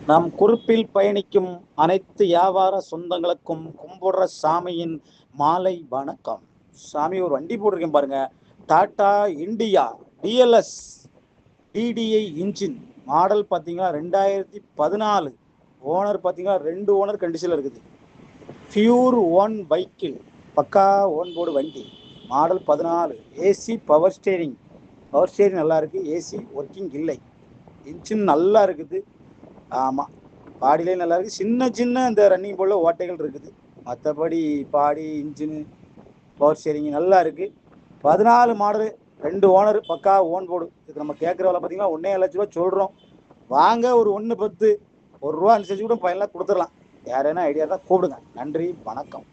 நம் குறிப்பில் பயணிக்கும் அனைத்து வியாபார சொந்தங்களுக்கும் கும்பிடுற சாமியின் மாலை வணக்கம். சாமி ஒரு வண்டி போட்டிருக்கேன் பாருங்க, Tata India TLS DTI engine model பார்த்தீங்கன்னா 2014. ஓனர் பார்த்தீங்கன்னா 2 ஓனர் கண்டிஷனில் இருக்குது. பியூர் ஓன் பைக்கில் பக்கா ஓன் போர்டு வண்டி. மாடல் 14. ஏசி பவர் ஸ்டேரிங் நல்லா இருக்குது. ஏசி ஒர்க்கிங் இல்லை. இன்ஜின் நல்லா இருக்குது. ஆமாம், பாடியிலே நல்லா இருக்குது. சின்ன சின்ன இந்த ரன்னிங் போர்டில் ஓட்டைகள் இருக்குது. மற்றபடி பாடி இன்ஜினு பவர் ஸ்டேரிங் நல்லா இருக்குது. 14 மாடலு, 2 ஓனர், பக்கா ஓன் போர்டு. இது நம்ம கேட்குற வேலை பார்த்தீங்கன்னா 1,7 லட்ச ரூபா சொல்கிறோம். வாங்க, ஒரு 1,10 1 ரூபா அனுசரிச்சு கூட ஃபைனலாக கொடுத்துடலாம். யாரேனா ஐடியா தான் கூப்பிடுங்க. நன்றி, வணக்கம்.